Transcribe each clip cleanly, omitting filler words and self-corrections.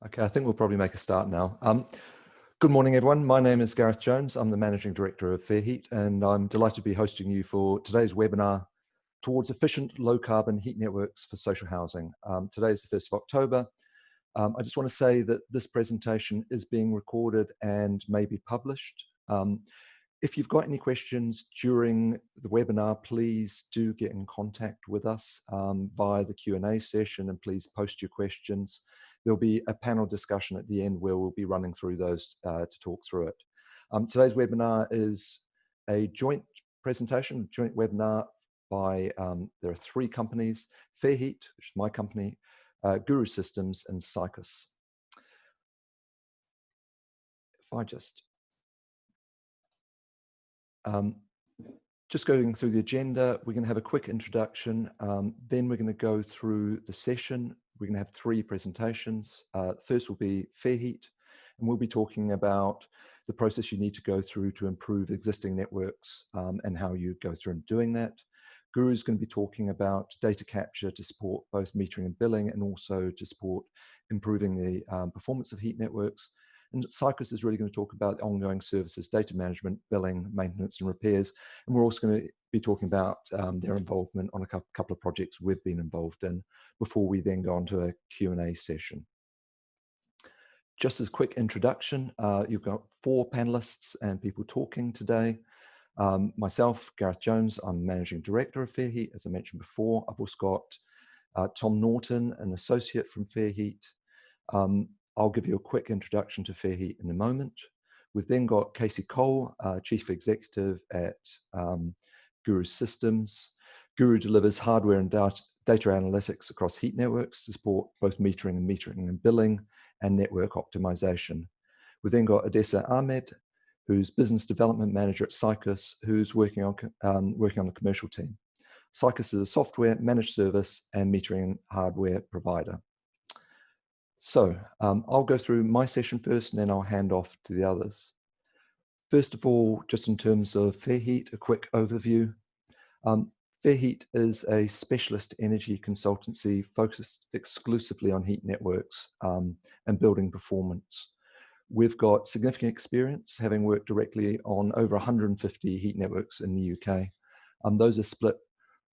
Okay, I think we'll probably make a start now. Good morning, everyone. My name is Gareth Jones. I'm the Managing Director of FairHeat, and I'm delighted to be hosting you for today's webinar towards efficient low-carbon heat networks for social housing. Today is the 1st of October. I just want to say that this presentation is being recorded and may be published. If you've got any questions during the webinar, please do get in contact with us via the Q&A session, and please post your questions. There'll be a panel discussion at the end where we'll be running through those to talk through it. Today's webinar is a joint presentation, joint webinar by, there are 3 companies: FairHeat, which is my company, Guru Systems, and Sycous. If I just going through the agenda, we're going to have a quick introduction, then we're going to go through the session. We're going to have 3 presentations. First will be FairHeat, and we'll be talking about the process you need to go through to improve existing networks and how you go through in doing that. Guru is going to be talking about data capture to support both metering and billing, and also to support improving the performance of heat networks. And Sycous is really going to talk about ongoing services, data management, billing, maintenance, and repairs. And we're also going to be talking about their involvement on a couple of projects we've been involved in before we then go on to a Q&A session. Just as a quick introduction, you've got 4 panelists and people talking today. Myself, Gareth Jones, I'm Managing Director of FairHeat, as I mentioned before. I've also got Tom Norton, an associate from FairHeat. I'll give you a quick introduction to FairHeat in a moment. We've then got Casey Cole, Chief Executive at Guru Systems. Guru delivers hardware and data analytics across heat networks to support both metering and billing and network optimization. We've then got Odessa Ahmed, who's Business Development Manager at Sycous, who's working on the commercial team. Sycous is a software, managed service, and metering hardware provider. So I'll go through my session first, and then I'll hand off to the others. First of all, just in terms of FairHeat, a quick overview. FairHeat is a specialist energy consultancy focused exclusively on heat networks and building performance. We've got significant experience, having worked directly on over 150 heat networks in the UK. Those are split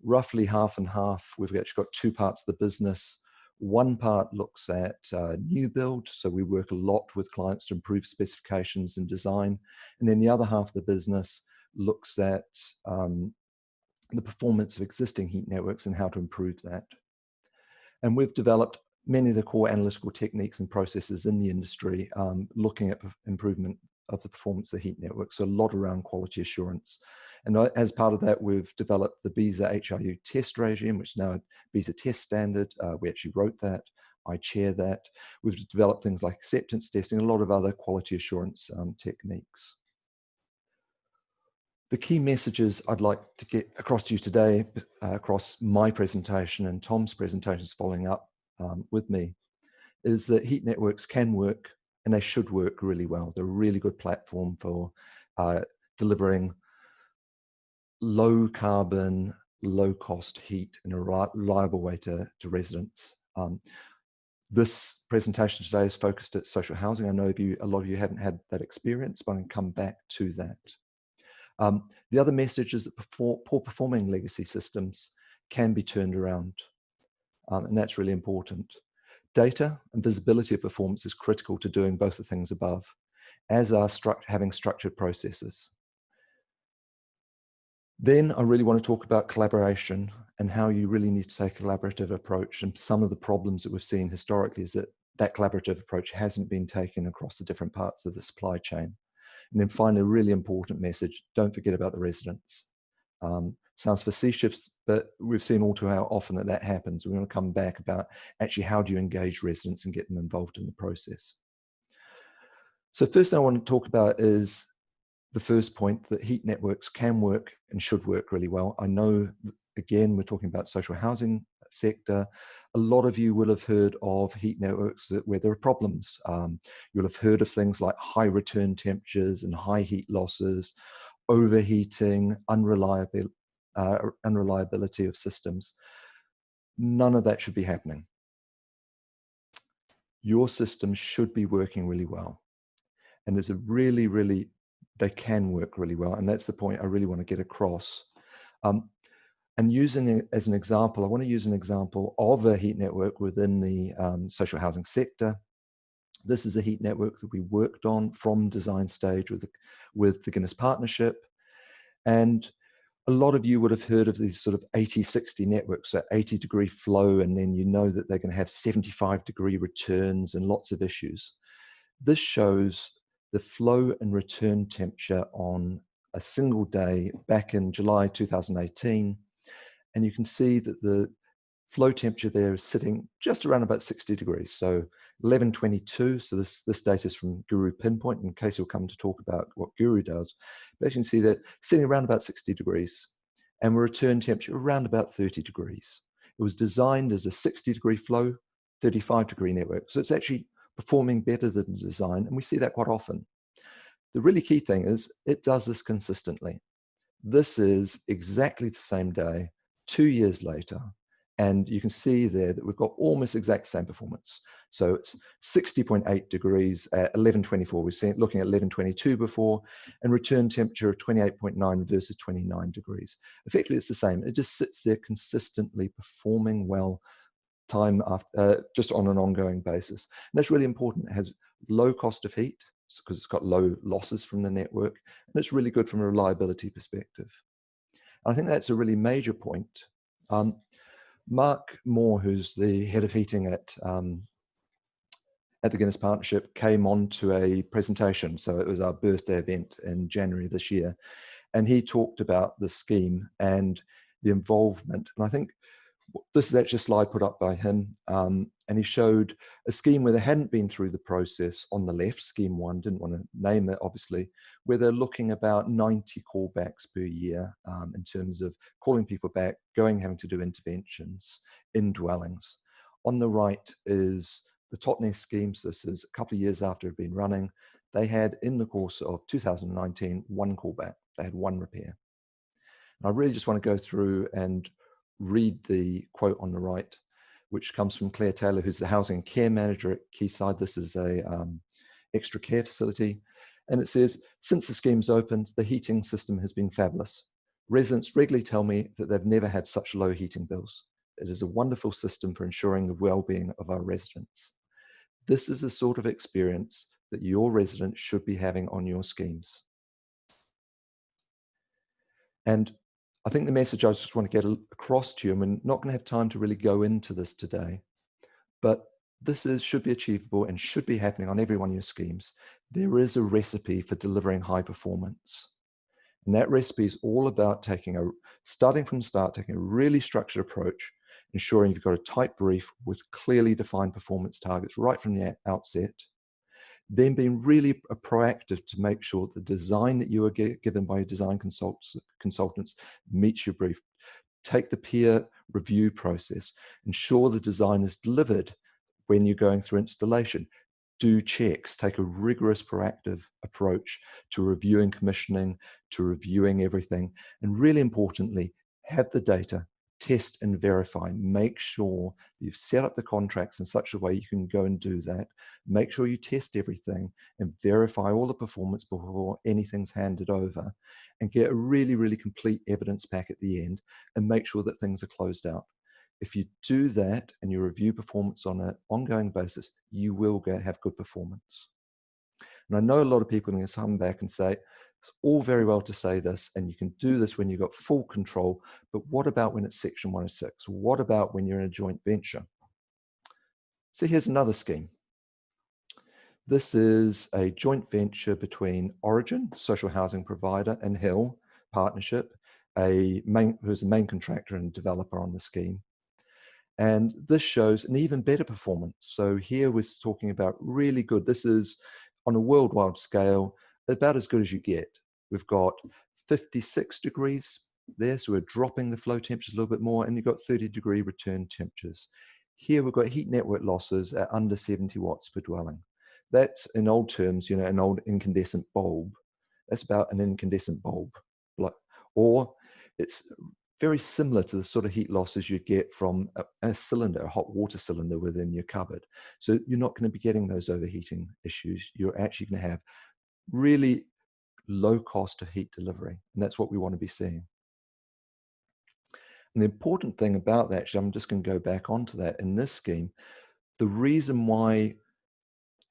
roughly half and half. We've actually got 2 parts of the business. One part looks at new build, so we work a lot with clients to improve specifications and design. And then the other half of the business looks at the performance of existing heat networks and how to improve that. And we've developed many of the core analytical techniques and processes in the industry, looking at improvement of the performance of heat networks, so a lot around quality assurance. And as part of that, we've developed the BESA HRU test regime, which is now a BESA test standard. We actually wrote that. I chair that. We've developed things like acceptance testing, a lot of other quality assurance techniques. The key messages I'd like to get across to you today, across my presentation and Tom's presentations following up with me, is that heat networks can work, and they should work really well. They're a really good platform for delivering low carbon, low cost heat in a reliable way to residents. This presentation today is focused at social housing. I know a lot of you haven't had that experience, but I can come back to that. The other message is that poor performing legacy systems can be turned around, and that's really important. Data and visibility of performance is critical to doing both the things above, as are having structured processes. Then I really want to talk about collaboration and how you really need to take a collaborative approach. And some of the problems that we've seen historically is that that collaborative approach hasn't been taken across the different parts of the supply chain. And then finally, a really important message: don't forget about the residents. Sounds facetious, but we've seen all too often that happens. We're going to come back about actually how do you engage residents and get them involved in the process. So first thing I want to talk about is the first point, that heat networks can work and should work really well. I know, again, we're talking about social housing sector. A lot of you will have heard of heat networks where there are problems. You'll have heard of things like high return temperatures and high heat losses, overheating, unreliability of systems. None of that should be happening. your system should be working really well. And there's they can work really well. And that's the point I really want to get across. And using it as an example, I want to use an example of a heat network within the social housing sector. This is a heat network that we worked on from design stage with the Guinness Partnership. And a lot of you would have heard of these sort of 80-60 networks, so 80-degree flow, and then you know that they're going to have 75-degree returns and lots of issues. This shows the flow and return temperature on a single day back in July 2018. And you can see that the flow temperature there is sitting just around about 60 degrees. So 1122, so this data is from Guru Pinpoint, in case you'll come to talk about what Guru does. But as you can see that sitting around about 60 degrees and a return temperature around about 30 degrees. It was designed as a 60-degree flow, 35-degree network. So it's actually performing better than the design, and we see that quite often. The really key thing is it does this consistently. This is exactly the same day, 2 years later, and you can see there that we've got almost exact same performance. So it's 60.8 degrees at 1124. We've seen looking at 1122 before, and return temperature of 28.9 versus 29 degrees. Effectively, it's the same. It just sits there consistently performing well time after, just on an ongoing basis. And that's really important. It has low cost of heat because it's got low losses from the network, and it's really good from a reliability perspective. I think that's a really major point. Mark Moore, who's the head of heating at the Guinness Partnership, came on to a presentation. So it was our birthday event in January this year. And he talked about the scheme and the involvement. And I think this is actually a slide put up by him. And he showed a scheme where they hadn't been through the process on the left, scheme one, didn't want to name it, obviously, where they're looking about 90 callbacks per year in terms of calling people back, having to do interventions in dwellings. On the right is the Totnes scheme. So this is a couple of years after it had been running. They had, in the course of 2019, one callback. They had one repair. And I really just want to go through and read the quote on the right, which comes from Claire Taylor, who's the housing and care manager at Quayside. This is a extra care facility. And it says, since the scheme's opened, the heating system has been fabulous. Residents regularly tell me that they've never had such low heating bills. It is a wonderful system for ensuring the well-being of our residents. This is the sort of experience that your residents should be having on your schemes. And I think the message I just want to get across to you, and we're not going to have time to really go into this today, but this should be achievable and should be happening on every one of your schemes. There is a recipe for delivering high performance. And that recipe is all about starting from the start, taking a really structured approach, ensuring you've got a tight brief with clearly defined performance targets right from the outset, then being really proactive to make sure the design that you are given by your design consultants meets your brief. Take the peer review process, ensure the design is delivered when you're going through installation. Do checks, take a rigorous proactive approach to reviewing commissioning, to reviewing everything, and really importantly, have the data, test and verify. Make sure that you've set up the contracts in such a way you can go and do that. Make sure you test everything and verify all the performance before anything's handed over, and get a really, really complete evidence pack at the end, and make sure that things are closed out. If you do that and you review performance on an ongoing basis, you will have good performance. And I know a lot of people are going to come back and say, it's all very well to say this, and you can do this when you've got full control, but what about when it's Section 106? What about when you're in a joint venture? So here's another scheme. This is a joint venture between Origin, social housing provider, and Hill Partnership, who's the main contractor and developer on the scheme. And this shows an even better performance. So here we're talking about really good. This is on a worldwide scale, about as good as you get. We've got 56 degrees there, so we're dropping the flow temperatures a little bit more, and you've got 30-degree return temperatures. Here we've got heat network losses at under 70 watts per dwelling. That's, in old terms, an old incandescent bulb. That's about an incandescent bulb. Or it's very similar to the sort of heat losses you get from a cylinder, a hot water cylinder within your cupboard. So you're not going to be getting those overheating issues. You're actually going to have really low cost of heat delivery, and that's what we want to be seeing. And the important thing about that, actually, I'm just going to go back onto that in this scheme. The reason why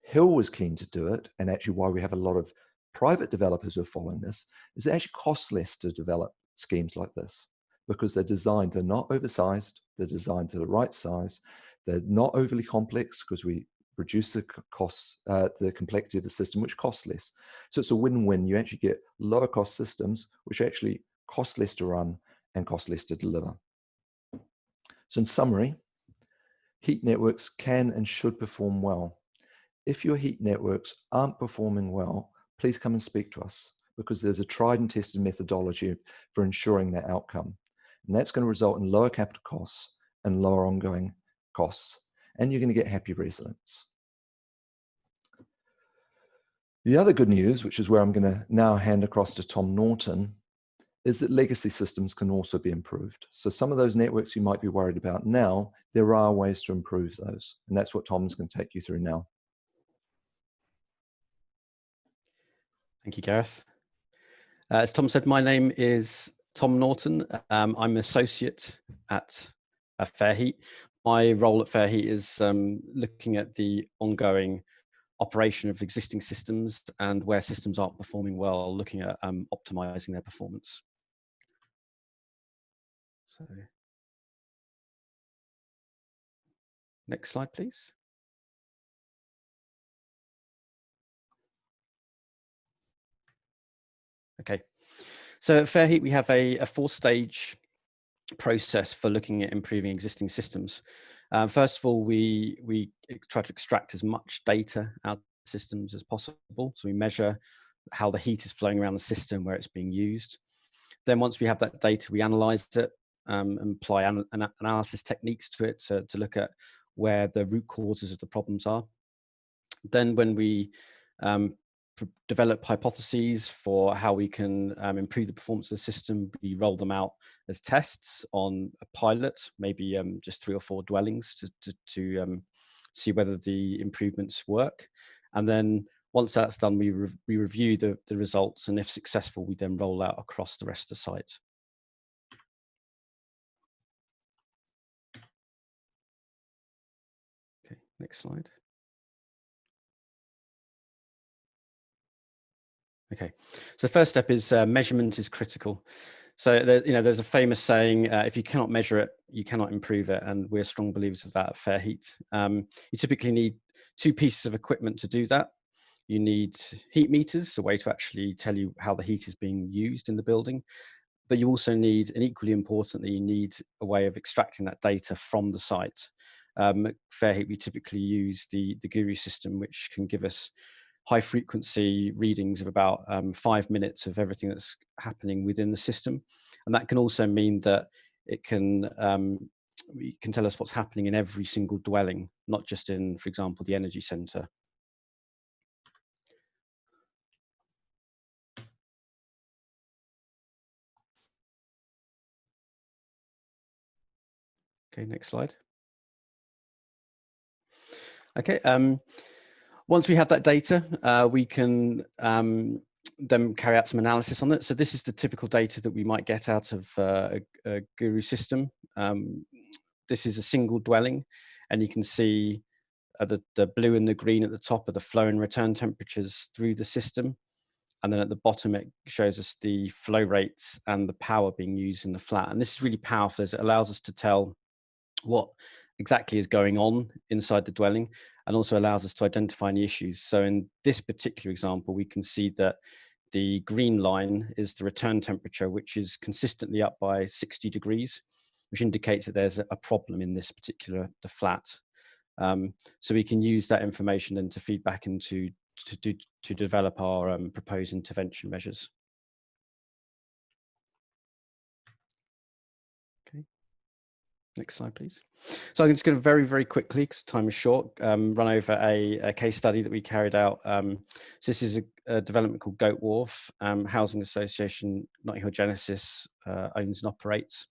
Hill was keen to do it, and actually why we have a lot of private developers who are following this, is it actually costs less to develop schemes like this because they're not oversized, they're designed to the right size, they're not overly complex because we reduce the costs, the complexity of the system, which costs less. So it's a win-win. You actually get lower cost systems, which actually cost less to run and cost less to deliver. So in summary, heat networks can and should perform well. If your heat networks aren't performing well, please come and speak to us because there's a tried and tested methodology for ensuring that outcome. And that's going to result in lower capital costs and lower ongoing costs. And you're going to get happy residents. The other good news, which is where I'm going to now hand across to Tom Norton, is that legacy systems can also be improved. So some of those networks you might be worried about now, there are ways to improve those. And that's what Tom's going to take you through now. Thank you, Gareth. As Tom said, my name is Tom Norton. I'm an associate at FairHeat. My role at FairHeat is looking at the ongoing operation of existing systems and where systems aren't performing well, looking at optimizing their performance. So, next slide, please. Okay, so at FairHeat, we have a 4-stage process for looking at improving existing systems. First of all, we try to extract as much data out of systems as possible. So we measure how the heat is flowing around the system, where it's being used. Then once we have that data, we analyze it and apply analysis techniques to it to look at where the root causes of the problems are. Then when we develop hypotheses for how we can improve the performance of the system, we roll them out as tests on a pilot, maybe just 3 or 4 dwellings to see whether the improvements work. And then once that's done, we review the results, and if successful, we then roll out across the rest of the site. Okay, next slide. Okay, so the first step is measurement is critical. So there's a famous saying, if you cannot measure it, you cannot improve it, and we're strong believers of that at FairHeat. You typically need 2 pieces of equipment to do that. You need heat meters, a way to actually tell you how the heat is being used in the building, but you also need, and equally importantly, you need a way of extracting that data from the site. At FairHeat, we typically use the Guru system, which can give us high frequency readings of about 5 minutes of everything that's happening within the system. And that can also mean that it can tell us what's happening in every single dwelling, not just in, for example, the energy center. Okay, next slide. Okay, once we have that data, we can then carry out some analysis on it. So this is the typical data that we might get out of a Guru system. This is a single dwelling, and you can see the blue and the green at the top are the flow and return temperatures through the system. And then at the bottom, it shows us the flow rates and the power being used in the flat. And this is really powerful, as it allows us to tell what exactly is going on inside the dwelling, and also allows us to identify any issues. So in this particular example, we can see that the green line is the return temperature, which is consistently up by 60 degrees, which indicates that there's a problem in this particular, the flat. So we can use that information then to feed back into to develop our proposed intervention measures. Okay. Next slide, please. So I'm just going to very, very quickly, because time is short, run over a case study that we carried out. So this is a development called Wharf, Housing Association, Notting Hill Genesis owns and operates.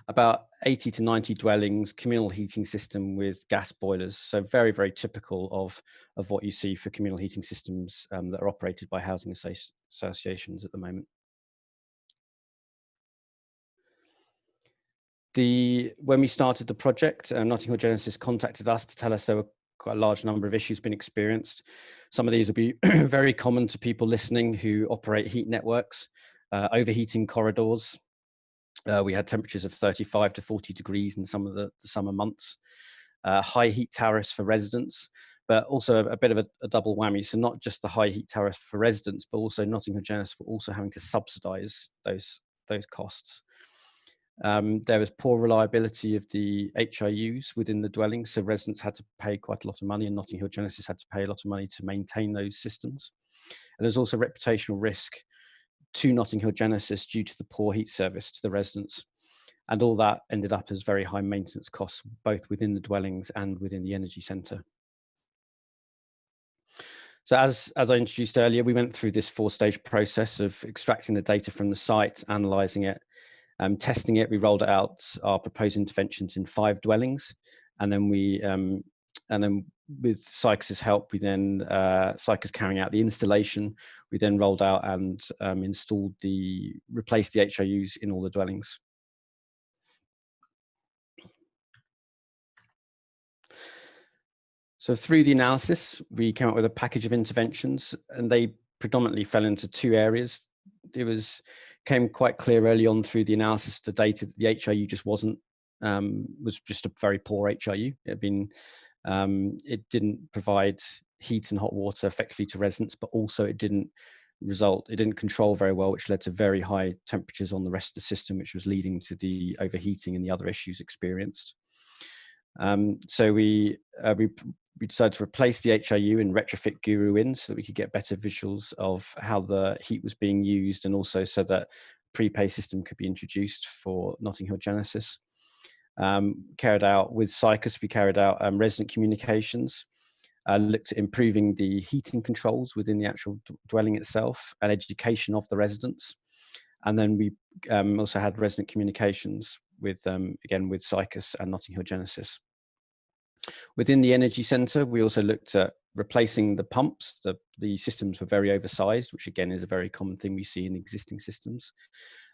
About 80 to 90 dwellings, communal heating system with gas boilers. So very, very typical of what you see for communal heating systems that are operated by housing associations at the moment. When we started the project, Notting Hill Genesis contacted us to tell us there were quite a large number of issues being experienced. Some of these will be very common to people listening who operate heat networks, overheating corridors. We had temperatures of 35 to 40 degrees in some of the summer months. High heat tariffs for residents, but also a bit of a double whammy. So not just the high heat tariff for residents, but also Notting Hill Genesis were also having to subsidise those costs. There was poor reliability of the HIUs within the dwellings, so residents had to pay quite a lot of money, and Notting Hill Genesis had to pay a lot of money to maintain those systems. And there's also reputational risk to Notting Hill Genesis due to the poor heat service to the residents. And all that ended up as very high maintenance costs, both within the dwellings and within the energy centre. So as I introduced earlier, we went through this 4-stage process of extracting the data from the site, analysing it, testing it. We rolled out our proposed interventions in 5 dwellings, and then with Sycous' help, we then Sycous carrying out the installation. We then rolled out and replaced the HIUs in all the dwellings. So through the analysis, we came up with a package of interventions, and they predominantly fell into 2 areas. It came quite clear early on through the analysis of the data that the HIU just was just a very poor HIU. It didn't provide heat and hot water effectively to residents, but also it didn't control very well, which led to very high temperatures on the rest of the system, which was leading to the overheating and the other issues experienced. So we decided to replace the HIU and retrofit Guru in so that we could get better visuals of how the heat was being used, and also so that prepay system could be introduced for Notting Hill Genesis. Carried out with Sycous, we carried out resident communications, looked at improving the heating controls within the actual dwelling itself and education of the residents. And then we also had resident communications with, again, with Sycous and Notting Hill Genesis. Within the energy centre, we also looked at replacing the pumps. The systems were very oversized, which again is a very common thing we see in existing systems.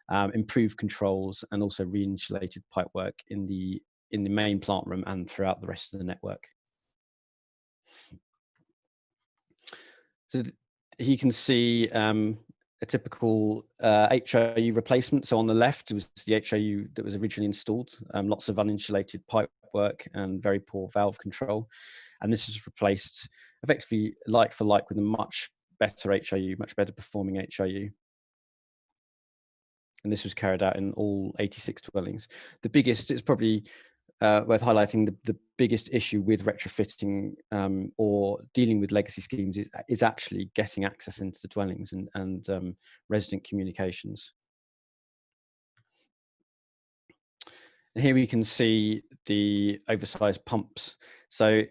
Improved controls, and also re-insulated pipework in the main plant room and throughout the rest of the network. So you can see a typical HIU replacement. So on the left, it was the HIU that was originally installed, lots of uninsulated pipework and very poor valve control. And this was replaced effectively like for like with a much better HIU, much better performing HIU. And this was carried out in all 86 dwellings. It's probably worth highlighting the biggest issue with retrofitting or dealing with legacy schemes is actually getting access into the dwellings and resident communications. And here we can see the oversized pumps. So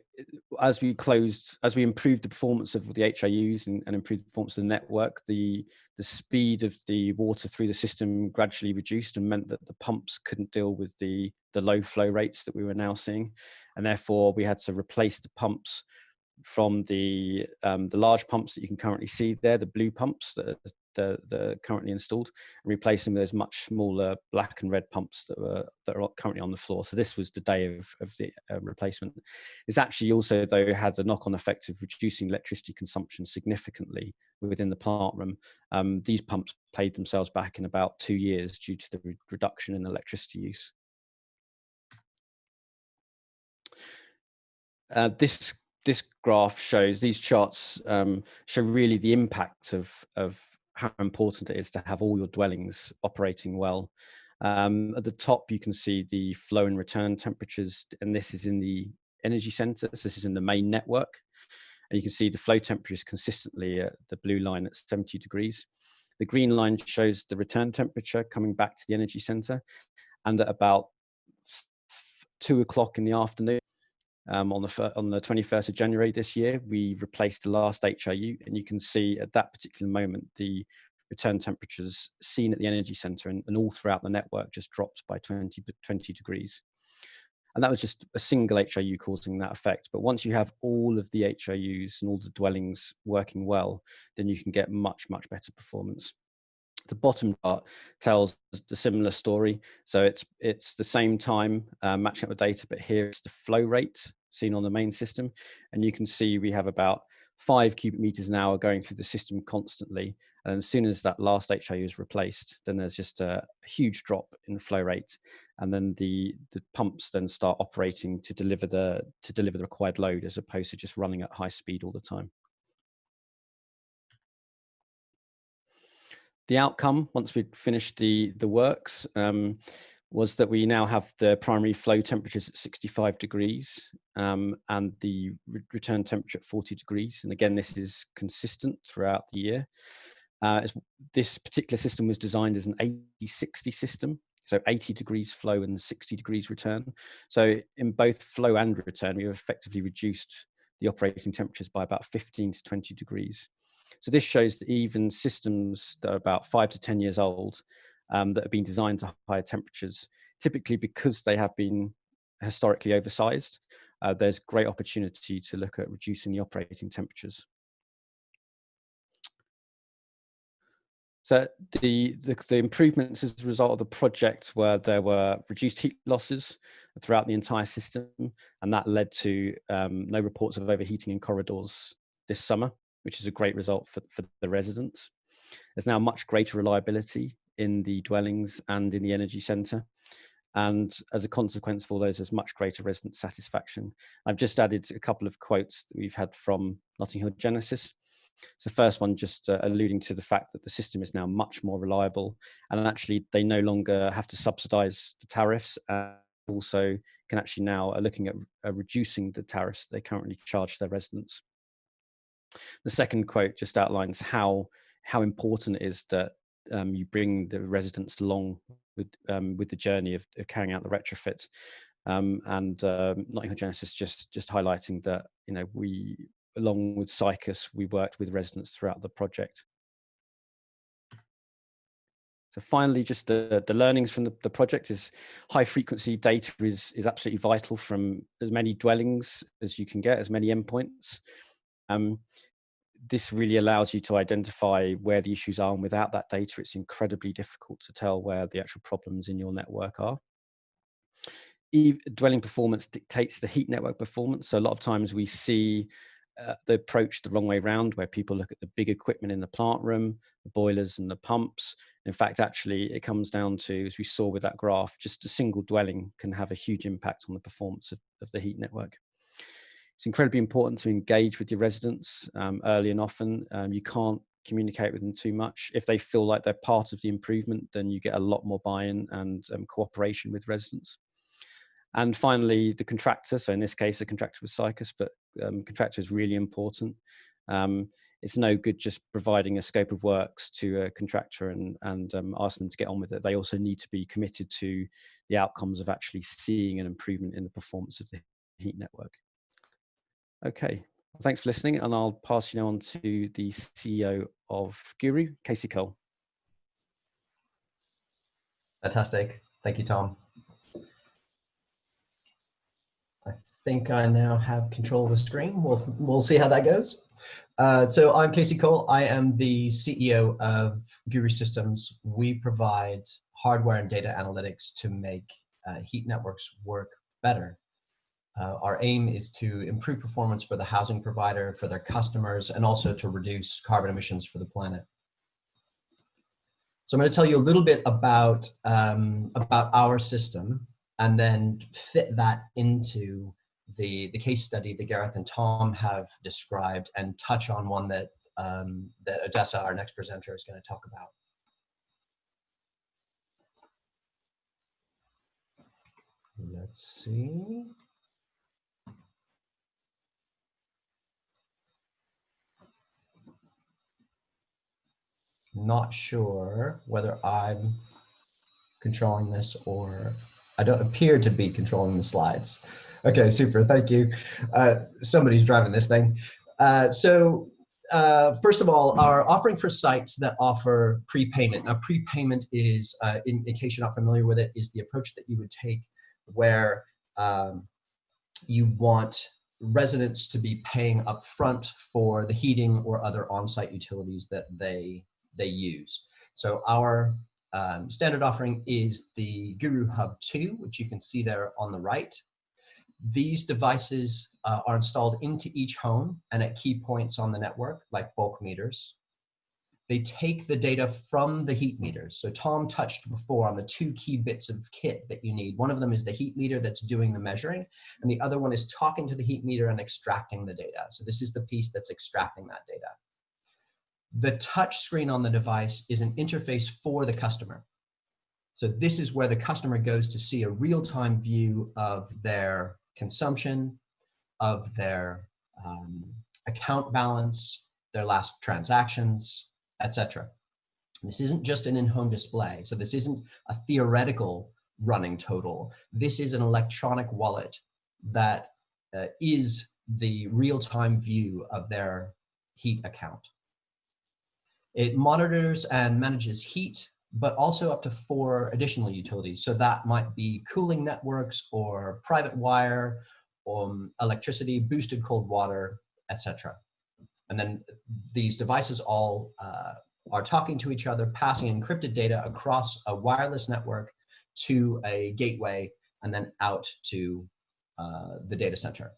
as we improved the performance of the HIUs and improved the performance of the network, the speed of the water through the system gradually reduced and meant that the pumps couldn't deal with the low flow rates that we were now seeing. And therefore we had to replace the pumps from the large pumps that you can currently see there, the blue pumps that are currently installed, and replace them with those much smaller black and red pumps that are currently on the floor. So this was the day of the replacement. It's actually also, though, had a knock-on effect of reducing electricity consumption significantly within the plant room. These pumps paid themselves back in about 2 years due to the reduction in electricity use. This graph shows, these charts show really the impact of how important it is to have all your dwellings operating well. At the top, you can see the flow and return temperatures, and this is in the energy centre. So this is in the main network. And you can see the flow temperature is consistently at the blue line at 70 degrees. The green line shows the return temperature coming back to the energy centre. And at about 2 o'clock in the afternoon, on the 21st of January this year, we replaced the last HIU, and you can see at that particular moment the return temperatures seen at the energy center and all throughout the network just dropped by 20 degrees. And that was just a single HIU causing that effect. But once you have all of the HIUs and all the dwellings working well, then you can get much, much better performance. The bottom chart tells the similar story. So it's the same time matching up the data, but here it's the flow rate seen on the main system. And you can see we have about 5 cubic meters an hour going through the system constantly. And as soon as that last HIU is replaced, then there's just a huge drop in flow rate. And then the pumps then start operating to deliver the required load, as opposed to just running at high speed all the time. The outcome, once we'd finished the works, was that we now have the primary flow temperatures at 65 degrees and the return temperature at 40 degrees. And again, this is consistent throughout the year. This particular system was designed as an 80-60 system, so 80 degrees flow and 60 degrees return. So in both flow and return, we have effectively reduced the operating temperatures by about 15 to 20 degrees. So this shows that even systems that are about 5 to 10 years old that have been designed to higher temperatures, typically because they have been historically oversized, there's great opportunity to look at reducing the operating temperatures. So the improvements as a result of the project were there were reduced heat losses throughout the entire system, and that led to no reports of overheating in corridors this summer, which is a great result for the residents. There's now much greater reliability in the dwellings and in the energy centre. And as a consequence of all those, there's much greater resident satisfaction. I've just added a couple of quotes that we've had from Notting Hill Genesis. So the first one just alluding to the fact that the system is now much more reliable, and actually they no longer have to subsidise the tariffs, and also can actually now are looking at reducing the tariffs they currently charge their residents. The second quote just outlines how important it is that you bring the residents along with the journey of carrying out the retrofit. Notting Hill Genesis just highlighting that, you know, we, along with Sycous, we worked with residents throughout the project. So finally, just the learnings from the project is high frequency data is absolutely vital from as many dwellings as you can get, as many endpoints. This really allows you to identify where the issues are, and without that data, it's incredibly difficult to tell where the actual problems in your network are. Dwelling performance dictates the heat network performance. So a lot of times we see the approach the wrong way around, where people look at the big equipment in the plant room, the boilers and the pumps. In fact, actually, it comes down to, as we saw with that graph, just a single dwelling can have a huge impact on the performance of the heat network. It's incredibly important to engage with your residents early and often. You can't communicate with them too much. If they feel like they're part of the improvement, then you get a lot more buy-in and cooperation with residents. And finally, the contractor. So in this case, the contractor was Sycous, but contractor is really important. It's no good just providing a scope of works to a contractor and ask them to get on with it. They also need to be committed to the outcomes of actually seeing an improvement in the performance of the heat network. Okay, well, thanks for listening, and I'll pass you on to the CEO of Guru, Casey Cole. Fantastic. Thank you, Tom. I think I now have control of the screen. We'll see how that goes. So I'm Casey Cole. I am the CEO of Guru Systems. We provide hardware and data analytics to make heat networks work better. Our aim is to improve performance for the housing provider, for their customers, and also to reduce carbon emissions for the planet. So I'm going to tell you a little bit about our system, and then fit that into the case study that Gareth and Tom have described, and touch on one that that Odessa, our next presenter, is going to talk about. Let's see. Not sure whether I'm controlling this, or I don't appear to be controlling the slides. Okay, super, thank you. Somebody's driving this thing. So first of all, our offering for sites that offer prepayment. Now, prepayment is, in case you're not familiar with it, is the approach that you would take where you want residents to be paying upfront for the heating or other on-site utilities that they use. So our standard offering is the Guru Hub 2, which you can see there on the right. These devices are installed into each home and at key points on the network, like bulk meters. They take the data from the heat meters. So Tom touched before on the two key bits of kit that you need. One of them is the heat meter that's doing the measuring, and the other one is talking to the heat meter and extracting the data. So this is the piece that's extracting that data. The touch screen on the device is an interface for the customer. So this is where the customer goes to see a real-time view of their consumption, of their account balance, their last transactions, etc. This isn't just an in-home display. So this isn't a theoretical running total. This is an electronic wallet that is the real-time view of their heat account. It monitors and manages heat, but also up to 4 additional utilities. So that might be cooling networks or private wire, electricity, boosted cold water, etc. And then these devices all are talking to each other, passing encrypted data across a wireless network to a gateway and then out to the data center.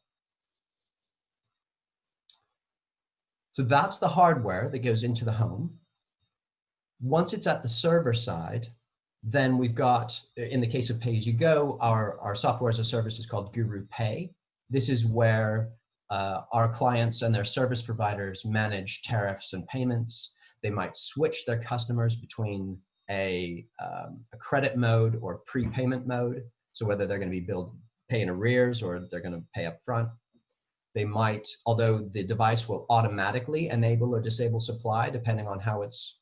So that's the hardware that goes into the home. Once it's at the server side, then we've got, in the case of pay-as-you-go, our software as a service is called Guru Pay. This is where our clients and their service providers manage tariffs and payments. They might switch their customers between a credit mode or prepayment mode. So whether they're going to be pay in arrears or they're going to pay up front. They might, although the device will automatically enable or disable supply depending on how it's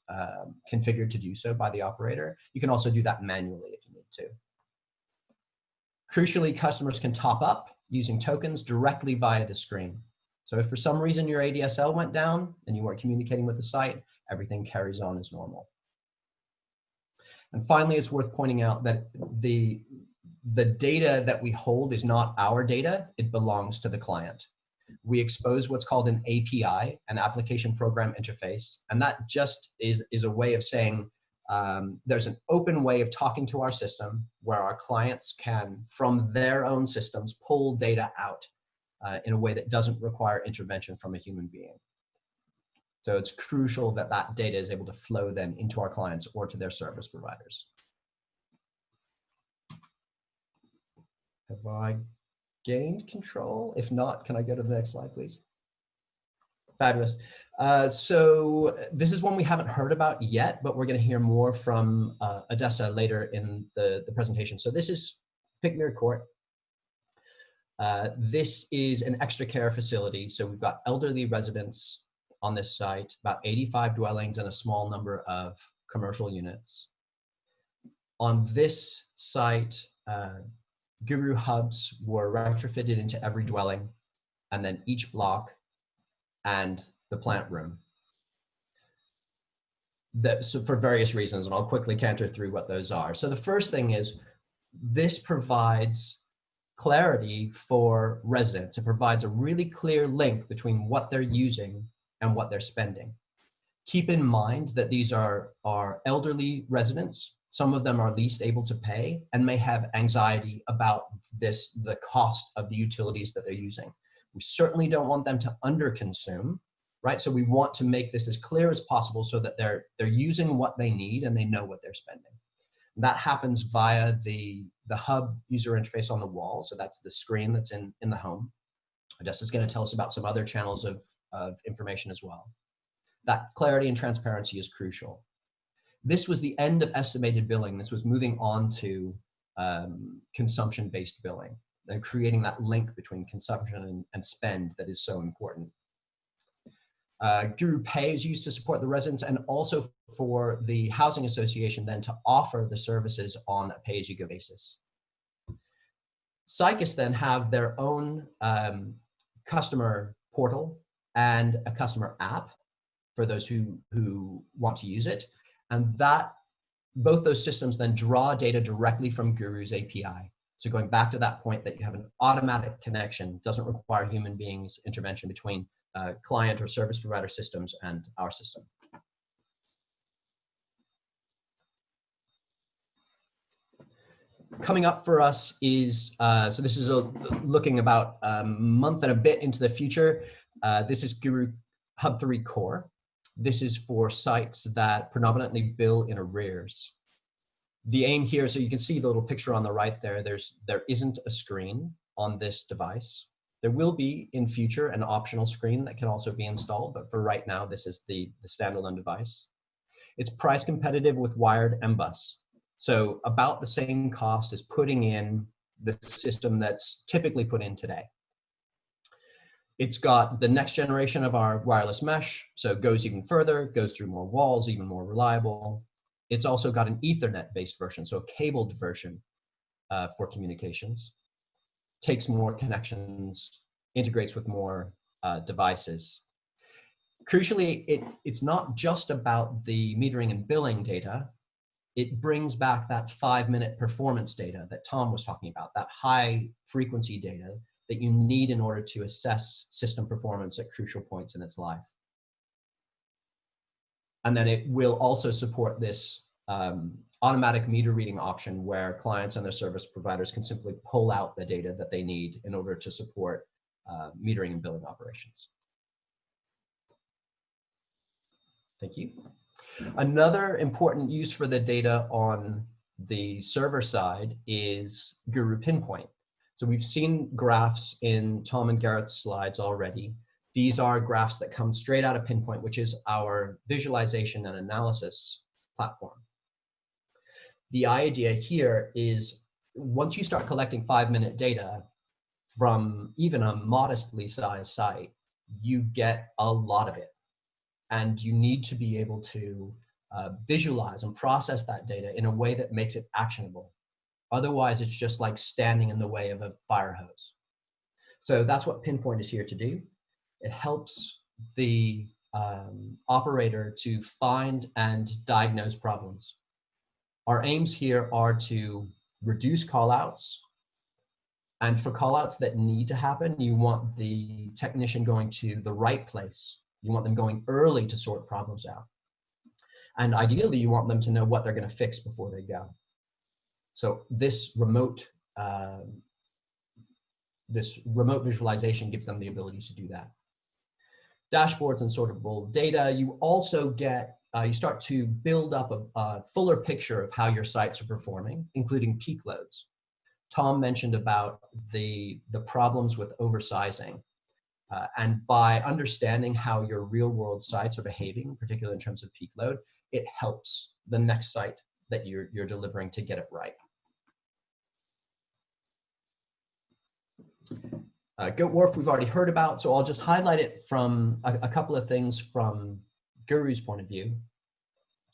configured to do so by the operator, you can also do that manually if you need to. Crucially, customers can top up using tokens directly via the screen. So if for some reason your ADSL went down and you weren't communicating with the site, everything carries on as normal. And finally, it's worth pointing out that the data that we hold is not our data, it belongs to the client. We expose what's called an API, an application program interface, and that just is a way of saying there's an open way of talking to our system where our clients can, from their own systems, pull data out in a way that doesn't require intervention from a human being. So it's crucial that that data is able to flow then into our clients or to their service providers. Have I gained control? If not, can I go to the next slide, please? Fabulous. So this is one we haven't heard about yet, but we're going to hear more from Odessa later in the presentation. So this is Pickmere Court. This is an extra care facility. So we've got elderly residents on this site, about 85 dwellings and a small number of commercial units. On this site, Guru hubs were retrofitted into every dwelling, and then each block and the plant room. So for various reasons, and I'll quickly canter through what those are. So the first thing is this provides clarity for residents. It provides a really clear link between what they're using and what they're spending. Keep in mind that these are elderly residents. Some of them are least able to pay and may have anxiety about the cost of the utilities that they're using. We certainly don't want them to underconsume, right? So we want to make this as clear as possible so that they're using what they need and they know what they're spending. And that happens via the hub user interface on the wall. So that's the screen that's in the home. Odessa's going to tell us about some other channels of information as well. That clarity and transparency is crucial. This was the end of estimated billing. This was moving on to consumption-based billing and creating that link between consumption and spend that is so important. Guru Pay is used to support the residents and also for the housing association then to offer the services on a pay-as-you-go basis. Sycous then have their own customer portal and a customer app for those who want to use it. And that both those systems then draw data directly from Guru's API. So going back to that point that you have an automatic connection, doesn't require human beings intervention between client or service provider systems and our system. Coming up for us is, so this is looking about a month and a bit into the future. This is Guru Hub 3 Core. This is for sites that predominantly bill in arrears. The aim here, so you can see the little picture on the right there, there isn't a screen on this device. There will be in future an optional screen that can also be installed, but for right now, this is the standalone device. It's price competitive with wired M-Bus. So about the same cost as putting in the system that's typically put in today. It's got the next generation of our wireless mesh, so it goes even further, goes through more walls, even more reliable. It's also got an Ethernet-based version, so a cabled version for communications. Takes more connections, integrates with more devices. Crucially, it's not just about the metering and billing data. It brings back that 5-minute performance data that Tom was talking about, that high frequency data that you need in order to assess system performance at crucial points in its life. And then it will also support this automatic meter reading option where clients and their service providers can simply pull out the data that they need in order to support metering and billing operations. Thank you. Another important use for the data on the server side is Guru Pinpoint. So we've seen graphs in Tom and Gareth's slides already. These are graphs that come straight out of Pinpoint, which is our visualization and analysis platform. The idea here is once you start collecting 5-minute data from even a modestly sized site, you get a lot of it. And you need to be able to visualize and process that data in a way that makes it actionable. Otherwise, it's just like standing in the way of a fire hose. So that's what Pinpoint is here to do. It helps the operator to find and diagnose problems. Our aims here are to reduce callouts. And for callouts that need to happen, you want the technician going to the right place. You want them going early to sort problems out. And ideally, you want them to know what they're going to fix before they go. So this remote visualization gives them the ability to do that. Dashboards and sortable data. You also get, you start to build up a fuller picture of how your sites are performing, including peak loads. Tom mentioned about the problems with oversizing. And by understanding how your real world sites are behaving, particularly in terms of peak load, it helps the next site that you're delivering to get it right. Goat Wharf we've already heard about, so I'll just highlight it from a couple of things from Guru's point of view.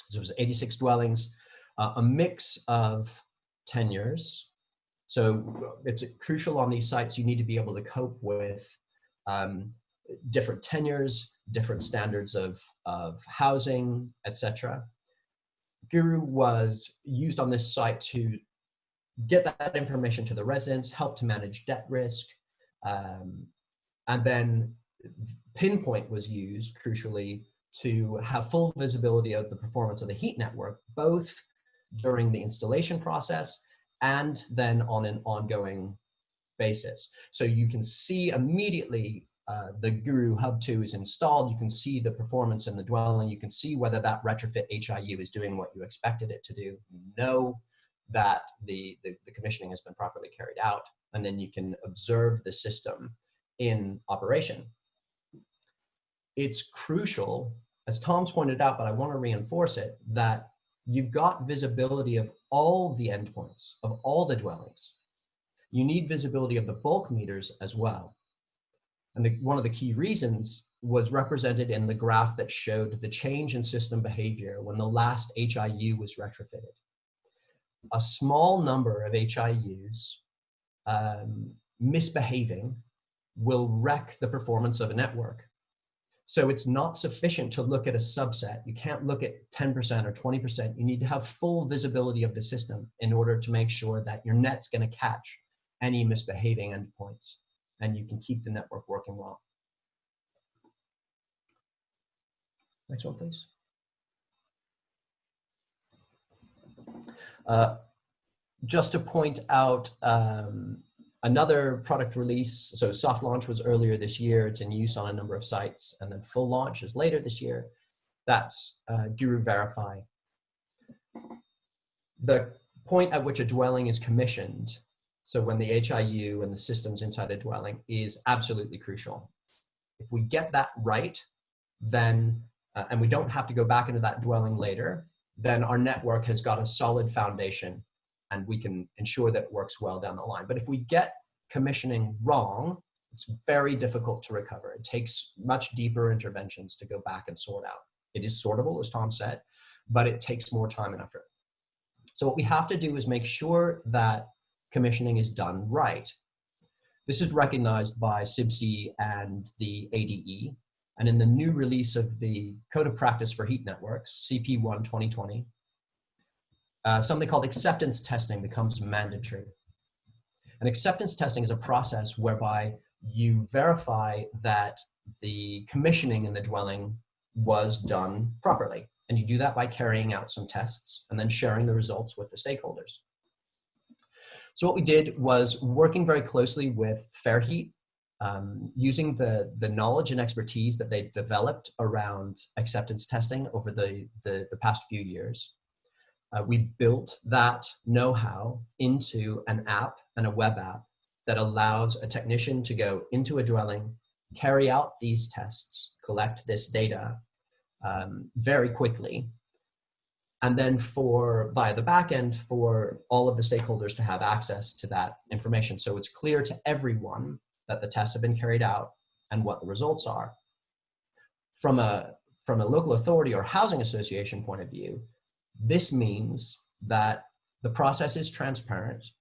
So it was 86 dwellings, a mix of tenures. So it's crucial on these sites, you need to be able to cope with different tenures, different standards of housing, etc. Guru was used on this site to get that information to the residents, help to manage debt risk, and then Pinpoint was used crucially to have full visibility of the performance of the heat network, both during the installation process and then on an ongoing basis. So you can see immediately the Guru Hub 2 is installed, you can see the performance in the dwelling, you can see whether that retrofit HIU is doing what you expected it to do, you know that the commissioning has been properly carried out, and then you can observe the system in operation. It's crucial, as Tom's pointed out, but I want to reinforce it, that you've got visibility of all the endpoints, of all the dwellings. You need visibility of the bulk meters as well. And one of the key reasons was represented in the graph that showed the change in system behavior when the last HIU was retrofitted. A small number of HIUs misbehaving will wreck the performance of a network. So it's not sufficient to look at a subset. You can't look at 10% or 20%. You need to have full visibility of the system in order to make sure that your net's going to catch any misbehaving endpoints, and you can keep the network working well. Next one, please. Just to point out another product release. So soft launch was earlier this year. It's in use on a number of sites, and then full launch is later this year. That's Guru Verify. The point at which a dwelling is commissioned, so when the HIU and the systems inside a dwelling, is absolutely crucial. If we get that right, then, and we don't have to go back into that dwelling later, then our network has got a solid foundation and we can ensure that it works well down the line. But if we get commissioning wrong, it's very difficult to recover. It takes much deeper interventions to go back and sort out. It is sortable, as Tom said, but it takes more time and effort. So what we have to do is make sure that commissioning is done right. This is recognized by CIBC and the ADE. And in the new release of the Code of Practice for Heat Networks, CP1 2020, something called acceptance testing becomes mandatory. And acceptance testing is a process whereby you verify that the commissioning in the dwelling was done properly. And you do that by carrying out some tests and then sharing the results with the stakeholders. So what we did was working very closely with FairHeat, using the knowledge and expertise that they developed around acceptance testing over the past few years. We built that know-how into an app and a web app that allows a technician to go into a dwelling, carry out these tests, collect this data very quickly, and then via the backend for all of the stakeholders to have access to that information. So it's clear to everyone that the tests have been carried out and what the results are. From a local authority or housing association point of view, this means that the process is transparent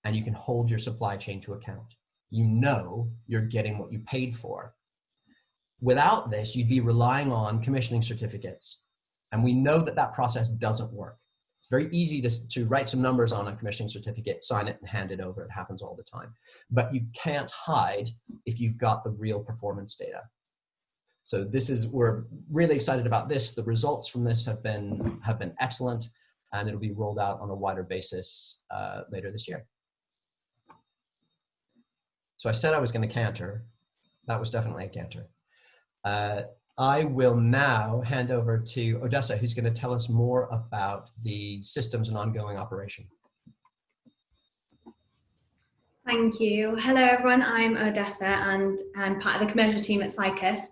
and you can hold your supply chain to account. You know you're getting what you paid for. Without this, you'd be relying on commissioning certificates. And we know that that process doesn't work. It's very easy to write some numbers on a commissioning certificate, sign it and hand it over. It happens all the time. But you can't hide if you've got the real performance data. So we're really excited about this. The results from this have been excellent, and it'll be rolled out on a wider basis later this year. So I said I was going to canter. That was definitely a canter. I will now hand over to Odessa, who's going to tell us more about the systems and ongoing operation. Thank you. Hello, everyone. I'm Odessa, and I'm part of the commercial team at Sycous.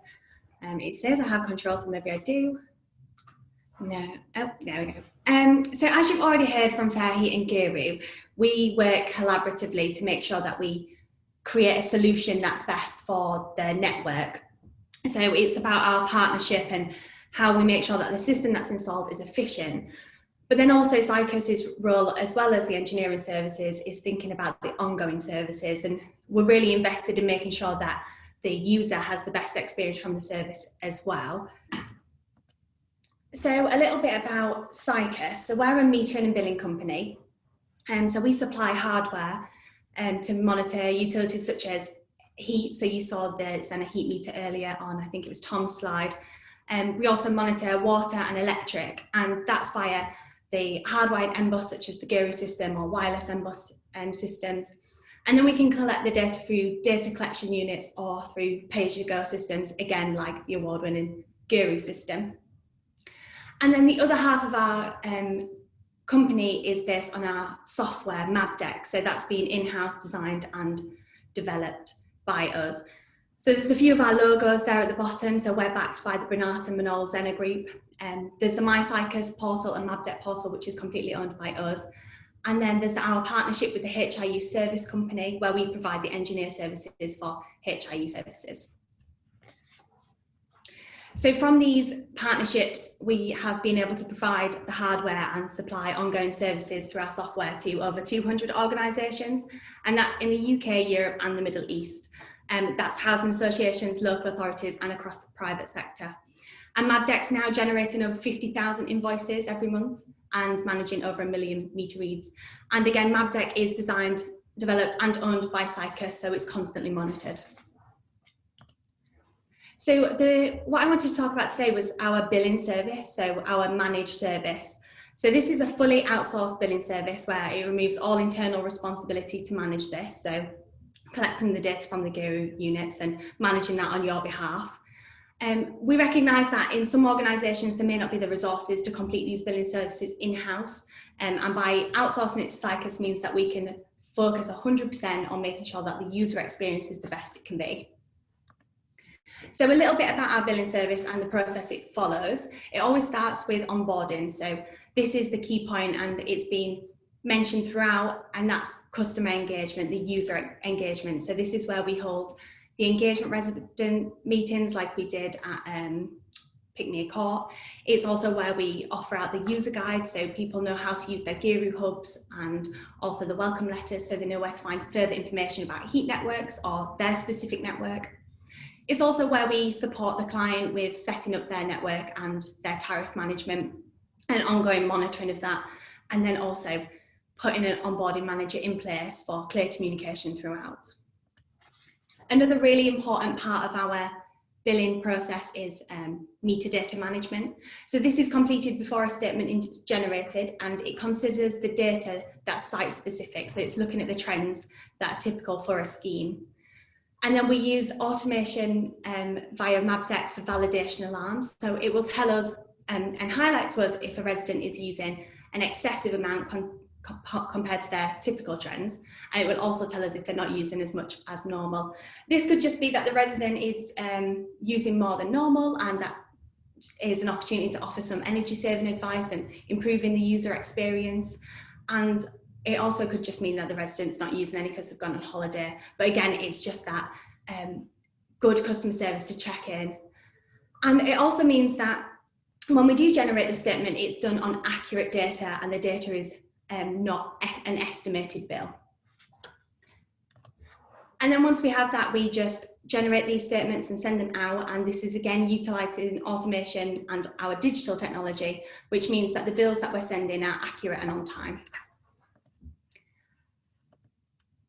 It says I have control, so maybe I do. No. Oh, there we go. So as you've already heard from FairHeat and Guru, we work collaboratively to make sure that we create a solution that's best for the network. So it's about our partnership and how we make sure that the system that's installed is efficient. But then also Sycous' role, as well as the engineering services, is thinking about the ongoing services. And we're really invested in making sure that the user has the best experience from the service as well. So a little bit about Sycous. So we're a metering and billing company. So we supply hardware to monitor utilities such as heat. So you saw the Zenna heat meter earlier on, I think it was Tom's slide. We also monitor water and electric, and that's via the hardwired MBus such as the Guru system or wireless MBus systems. And then we can collect the data through data collection units or through pay-as-you-go systems, again, like the award-winning Guru system. And then the other half of our company is based on our software, MabDeck. So that's been in-house designed and developed by us. So there's a few of our logos there at the bottom. So we're backed by the Bernard and Manol Zenna Group. There's the My Sycous portal and MabDeck portal, which is completely owned by us. And then there's our partnership with the HIU service company, where we provide the engineer services for HIU services. So from these partnerships, we have been able to provide the hardware and supply ongoing services through our software to over 200 organisations, and that's in the UK, Europe and the Middle East. That's housing associations, local authorities, and across the private sector. And Mabdec's now generating over 50,000 invoices every month and managing over 1 million meter reads. And again, Mabdec is designed, developed and owned by Sycous, so it's constantly monitored. So what I wanted to talk about today was our billing service, so our managed service. So this is a fully outsourced billing service where it removes all internal responsibility to manage this, so collecting the data from the Guru units and managing that on your behalf. We recognise that in some organisations there may not be the resources to complete these billing services in-house, and by outsourcing it to Sycous means that we can focus 100% on making sure that the user experience is the best it can be. So a little bit about our billing service and the process it follows. It always starts with onboarding. So this is the key point, and it's been mentioned throughout, and that's customer engagement, the user engagement. So this is where we hold the engagement resident meetings like we did at Picnic Court. It's also where we offer out the user guides so people know how to use their Guru hubs, and also the welcome letters so they know where to find further information about heat networks or their specific network. It's also where we support the client with setting up their network and their tariff management and ongoing monitoring of that, and then also putting an onboarding manager in place for clear communication throughout. Another really important part of our billing process is meter data management. So this is completed before a statement is generated, and it considers the data that's site specific. So it's looking at the trends that are typical for a scheme. And then we use automation via Mabdec for validation alarms. So it will tell us and highlight to us if a resident is using an excessive amount compared to their typical trends, and it will also tell us if they're not using as much as normal. This could just be that the resident is using more than normal, and that is an opportunity to offer some energy saving advice and improving the user experience. And it also could just mean that the resident's not using any because they've gone on holiday. But again, it's just that good customer service to check in. And it also means that when we do generate the statement, it's done on accurate data, and the data is not an estimated bill. And then once we have that, we just generate these statements and send them out. And this is again utilising automation and our digital technology, which means that the bills that we're sending are accurate and on time.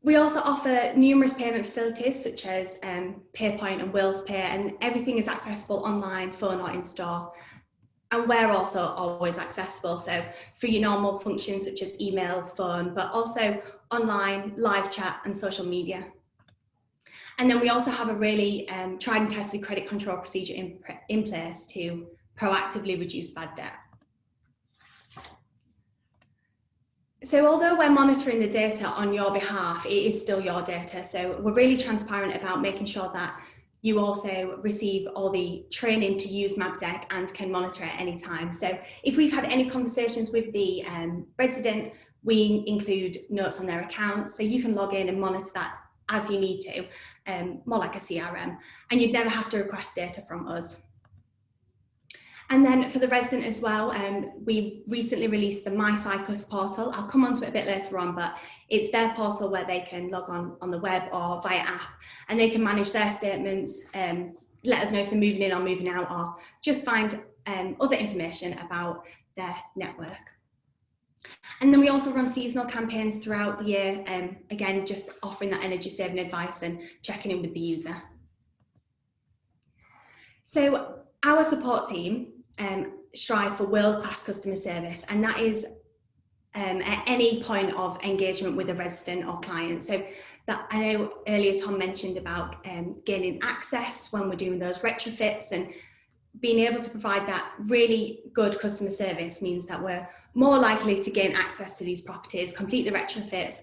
We also offer numerous payment facilities such as PayPoint and Wills Pay, and everything is accessible online, phone or in store. And we're also always accessible, so for your normal functions such as email, phone, but also online, live chat and social media. And then we also have a really tried and tested credit control procedure in place to proactively reduce bad debt. So although we're monitoring the data on your behalf, it is still your data. So we're really transparent about making sure that you also receive all the training to use Mabdec and can monitor at any time. So if we've had any conversations with the resident, we include notes on their account, so you can log in and monitor that as you need to, more like a CRM, and you'd never have to request data from us. And then for the resident as well, we recently released the My Sycous portal. I'll come on to it a bit later on, but it's their portal where they can log on the web or via app, and they can manage their statements, let us know if they're moving in or moving out, or just find other information about their network. And then we also run seasonal campaigns throughout the year, again, just offering that energy saving advice and checking in with the user. So our support team strive for world-class customer service, and that is at any point of engagement with a resident or client. So that, I know earlier Tom mentioned about gaining access when we're doing those retrofits, and being able to provide that really good customer service means that we're more likely to gain access to these properties, complete the retrofits,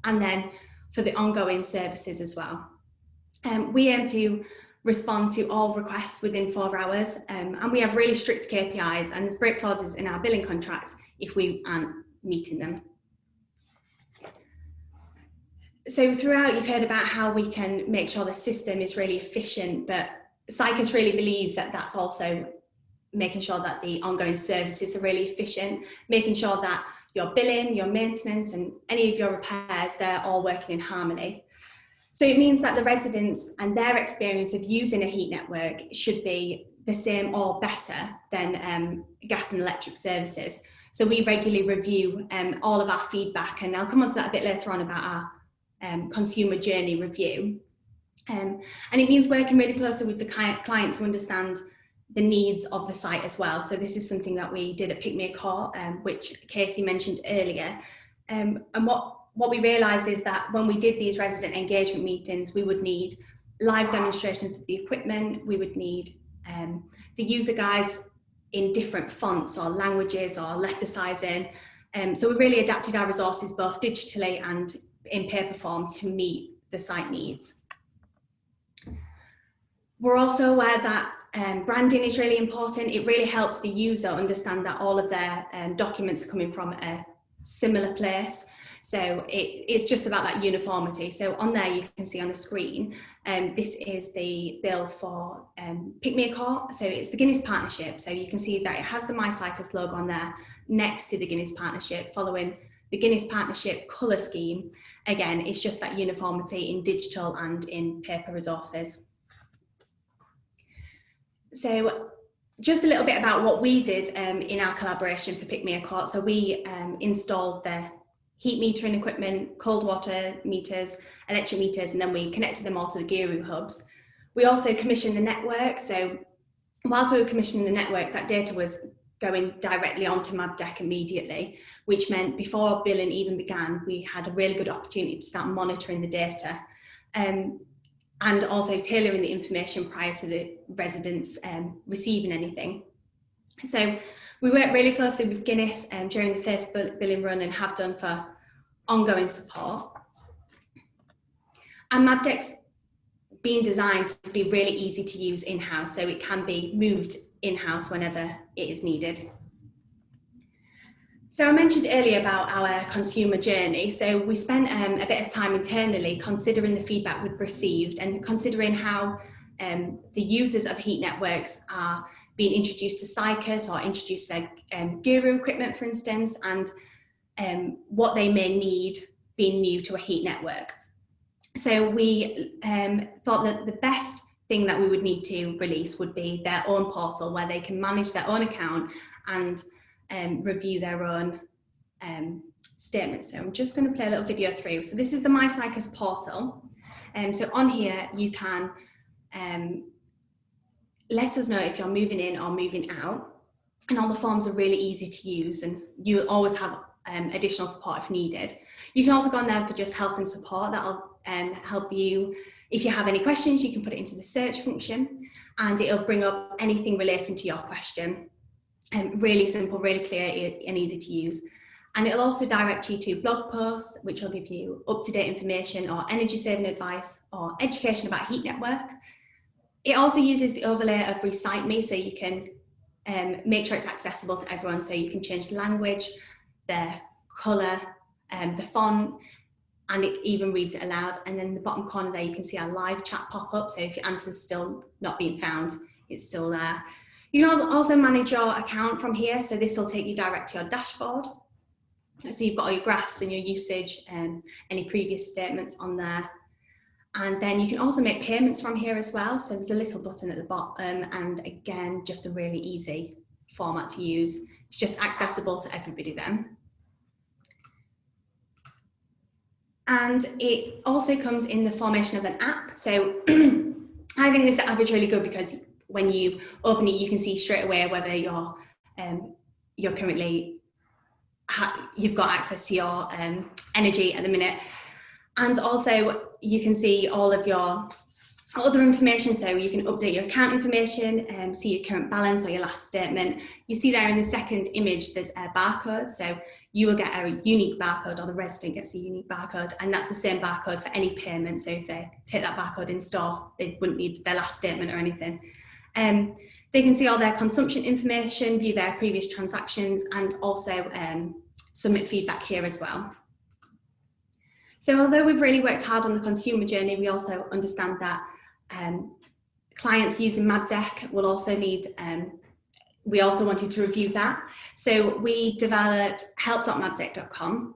and then for the ongoing services as well. We aim to respond to all requests within 4 hours, and we have really strict KPIs and break clauses in our billing contracts if we aren't meeting them. So throughout, you've heard about how we can make sure the system is really efficient, but Sycous really believe that that's also making sure that the ongoing services are really efficient, making sure that your billing, your maintenance and any of your repairs, they're all working in harmony. So it means that the residents and their experience of using a heat network should be the same or better than gas and electric services. So we regularly review all of our feedback, and I'll come on to that a bit later on about our consumer journey review. And it means working really closely with the client to understand the needs of the site as well. So this is something that we did at Pick Me a Call, which Casey mentioned earlier. And what we realised is that when we did these resident engagement meetings, we would need live demonstrations of the equipment, we would need the user guides in different fonts or languages or letter sizing. So we really adapted our resources both digitally and in paper form to meet the site needs. We're also aware that branding is really important. It really helps the user understand that all of their documents are coming from a similar place. So it's just about that uniformity. So on there you can see on the screen, this is the bill for Pick Me a Call. So it's the Guinness Partnership. So you can see that it has the My Sycous logo on there next to the Guinness Partnership, following the Guinness Partnership colour scheme. Again, it's just that uniformity in digital and in paper resources. So just a little bit about what we did in our collaboration for Pick Me a Call. So we installed the heat metering equipment, cold water meters, electric meters, and then we connected them all to the Guru hubs. We also commissioned the network. So whilst we were commissioning the network, that data was going directly onto MabDeck immediately, which meant before billing even began, we had a really good opportunity to start monitoring the data and also tailoring the information prior to the residents receiving anything. So we worked really closely with Guinness during the first billing run and have done for ongoing support. And MabDeck's been designed to be really easy to use in-house, so it can be moved in-house whenever it is needed. So I mentioned earlier about our consumer journey. So we spent a bit of time internally considering the feedback we'd received and considering how the users of heat networks are being introduced to Sycous or introduced to Guru equipment, for instance, and what they may need being new to a heat network. So we thought that the best thing that we would need to release would be their own portal where they can manage their own account and review their own statements. So I'm just going to play a little video through. So this is the My Sycous portal. So on here you can let us know if you're moving in or moving out, and all the forms are really easy to use, and you'll always have additional support if needed. You can also go on there for just help and support. That'll help you. If you have any questions, you can put it into the search function and it'll bring up anything relating to your question. Really simple, really clear and easy to use. And it'll also direct you to blog posts, which will give you up-to-date information or energy saving advice or education about heat network. It also uses the overlay of Recite Me, so you can make sure it's accessible to everyone. So you can change the language, the colour, the font, and it even reads it aloud. And then in the bottom corner there, you can see our live chat pop up. So if your answer's still not being found, it's still there. You can also manage your account from here. So this will take you direct to your dashboard. So you've got all your graphs and your usage and any previous statements on there. And then you can also make payments from here as well. So there's a little button at the bottom, and again, just a really easy format to use. It's just accessible to everybody then. And it also comes in the formation of an app. So I think this app is really good because when you open it, you can see straight away whether you're currently, you've got access to your energy at the minute. And also you can see all of your other information. So you can update your account information, see your current balance or your last statement. You see there in the second image, there's a barcode. So you will get a unique barcode, or the resident gets a unique barcode, and that's the same barcode for any payment. So if they take that barcode in store, they wouldn't need their last statement or anything. They can see all their consumption information, view their previous transactions, and also submit feedback here as well. So although we've really worked hard on the consumer journey, we also understand that clients using MabDeck will also need, we also wanted to review that. So we developed help.mabdeck.com.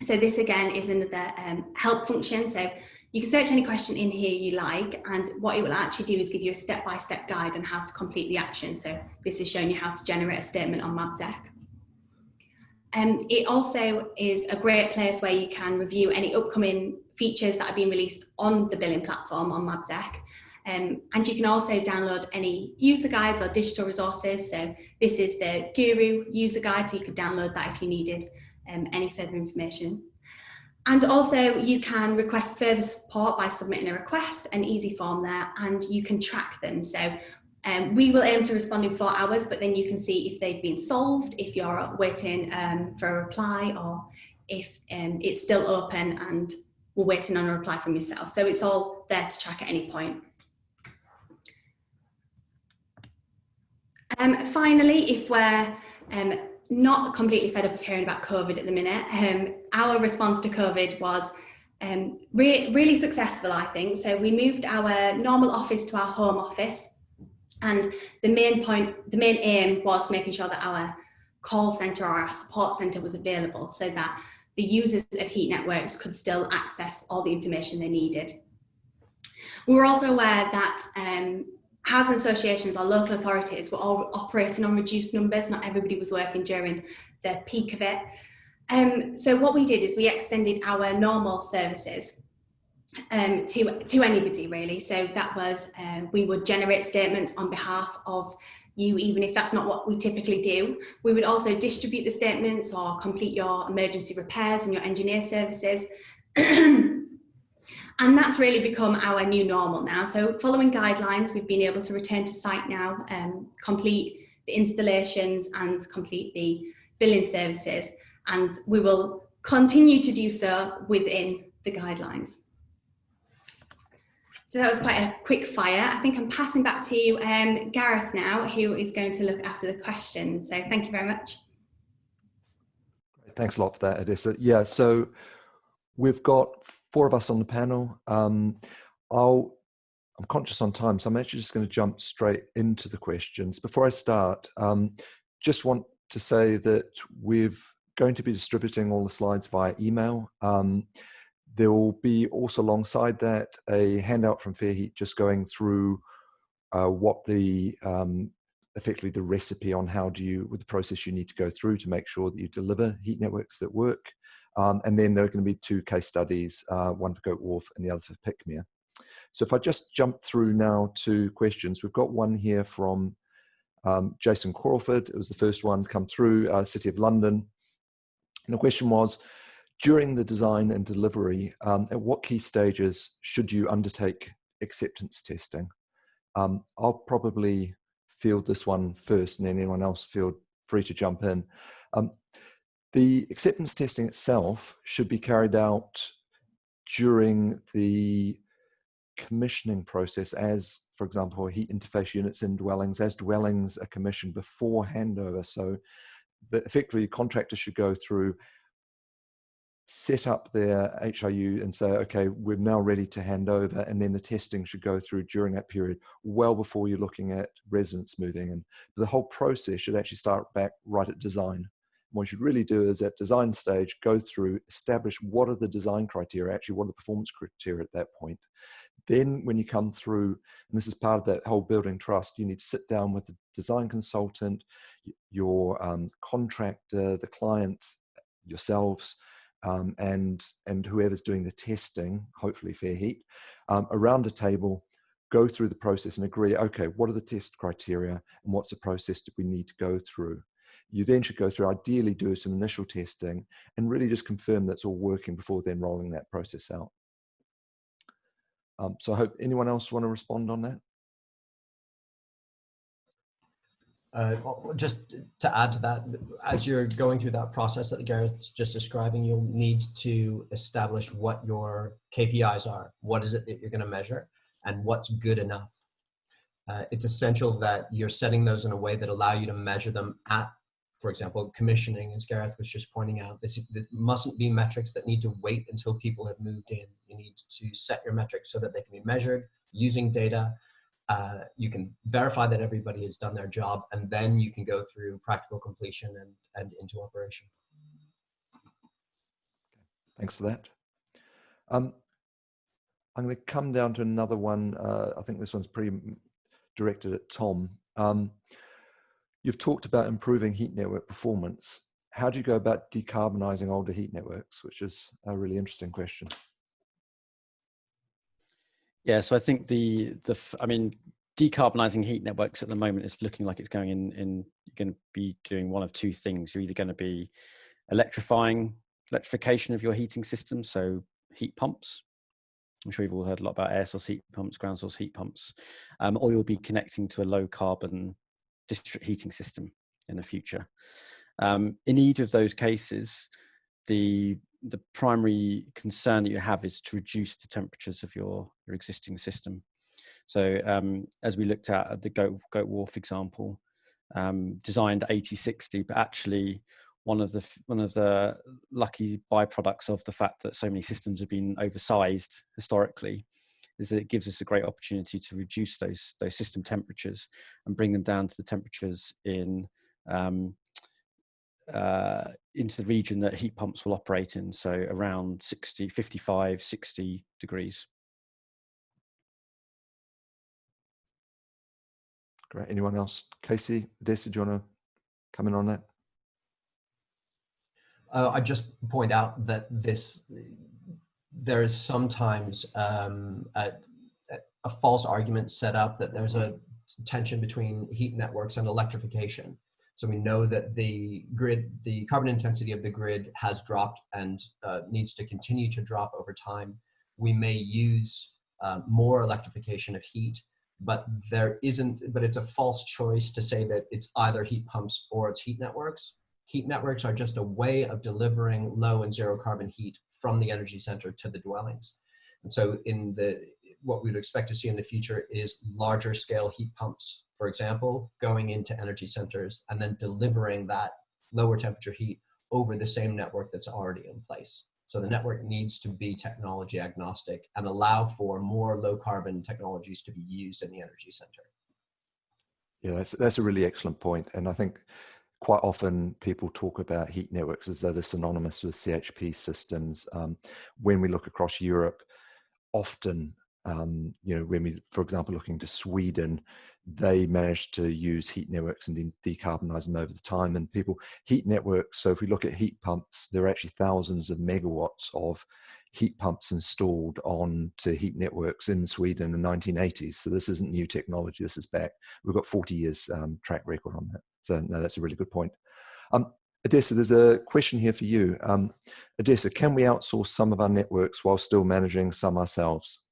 So this again is another help function. So You can search any question in here you like, and what it will actually do is give you a step-by-step guide on how to complete the action. So this is showing you how to generate a statement on MapDeck. It also is a great place where you can review any upcoming features that have been released on the billing platform on MapDeck. And you can also download any user guides or digital resources. So this is the Guru user guide, so you could download that if you needed any further information. And also you can request further support by submitting a request, an easy form there, and you can track them. So we will aim to respond in 4 hours, but then you can see if they've been solved, if you're waiting for a reply, or if it's still open and we're waiting on a reply from yourself. So it's all there to track at any point. Finally, if we're not completely fed up of hearing about COVID at the minute, our response to COVID was really successful, I think. So we moved our normal office to our home office, and the main aim was making sure that our call centre or our support centre was available so that the users of Heat networks could still access all the information they needed. We were also aware that housing associations or local authorities were all operating on reduced numbers. Not everybody was working during the peak of it. So what we did is we extended our normal services to anybody really. So that was, we would generate statements on behalf of you, even if that's not what we typically do. We would also distribute the statements or complete your emergency repairs and your engineer services. And that's really become our new normal now. So following guidelines, we've been able to return to site now, complete the installations and complete the billing services. And we will continue to do so within the guidelines. So that was quite a quick fire. I think I'm passing back to you, Gareth now, who is going to look after the questions. So thank you very much. Thanks a lot for that, Adessa. Yeah, so we've got 4 of us on the panel. I'm conscious on time, so I'm actually just going to jump straight into the questions. Before I start, just want to say that we're going to be distributing all the slides via email. There will be also alongside that a handout from FairHeat just going through what the effectively the recipe on how do you, with the process you need to go through to make sure that you deliver heat networks that work. And then there are going to be 2 case studies, one for Wharf and the other for Pickmere. So if I just jump through now to questions, we've got one here from Jason Crawford. It was the first one to come through, City of London. And the question was, during the design and delivery, at what key stages should you undertake acceptance testing? I'll probably field this one first, and then anyone else feel free to jump in. The acceptance testing itself should be carried out during the commissioning process as, for example, heat interface units in dwellings, as dwellings are commissioned before handover. So effectively, contractors should go through, set up their HIU and say, okay, we're now ready to hand over, and then the testing should go through during that period, well before you're looking at residents moving in. The whole process should actually start back right at design. What you should really do is at design stage, go through, establish what are the design criteria, actually what are the performance criteria at that point. Then when you come through, and this is part of that whole building trust, you need to sit down with the design consultant, your contractor, the client, yourselves, and whoever's doing the testing, hopefully FairHeat, around a table, go through the process and agree, okay, what are the test criteria and what's the process that we need to go through? You then should go through, ideally do some initial testing and really just confirm that's all working before then rolling that process out. So I hope anyone else want to respond on that? Just to add to that, as you're going through that process that Gareth's just describing, you'll need to establish what your KPIs are. What is it that you're going to measure and what's good enough? It's essential that you're setting those in a way that allow you to measure them at, for example, commissioning, as Gareth was just pointing out. This mustn't be metrics that need to wait until people have moved in. You need to set your metrics so that they can be measured using data. You can verify that everybody has done their job, and then you can go through practical completion and into operation. Thanks for that. I'm going to come down to another one. I think this one's pretty directed at Tom. You've talked about improving heat network performance. How do you go about decarbonizing older heat networks, which is a really interesting question. Yeah, so I think I mean, decarbonizing heat networks at the moment is looking like it's going in you're going to be doing one of two things. You're either going to be electrification of your heating system, so heat pumps. I'm sure you've all heard a lot about air source heat pumps, ground source heat pumps, or you'll be connecting to a low carbon district heating system in the future. In either of those cases, the primary concern that you have is to reduce the temperatures of your existing system. So as we looked at the Goat Wharf example, designed 80-60, but actually one of the lucky byproducts of the fact that so many systems have been oversized historically is that it gives us a great opportunity to reduce those system temperatures and bring them down to the temperatures in into the region that heat pumps will operate in, so around 55, 60 degrees. Great. Anyone else? Casey, Odessa, do you want to come in on that? I just point out that there is sometimes a false argument set up that there's a tension between heat networks and electrification. So we know that the carbon intensity of the grid has dropped and needs to continue to drop over time. We may use more electrification of heat, but it's a false choice to say that it's either heat pumps or it's heat networks. Heat networks are just a way of delivering low and zero carbon heat from the energy center to the dwellings. And so what we'd expect to see in the future is larger scale heat pumps, for example, going into energy centers and then delivering that lower temperature heat over the same network that's already in place. So the network needs to be technology agnostic and allow for more low carbon technologies to be used in the energy center. Yeah, that's a really excellent point. And I think quite often people talk about heat networks as though they're synonymous with CHP systems. When we look across Europe, often, when we, for example, looking to Sweden, they managed to use heat networks and decarbonize them over the time. And heat networks, so if we look at heat pumps, there are actually thousands of megawatts of heat pumps installed on to heat networks in Sweden in the 1980s. So this isn't new technology, this is back. We've got 40 years track record on that. So no, that's a really good point. Odessa, there's a question here for you. Odessa, can we outsource some of our networks while still managing some ourselves?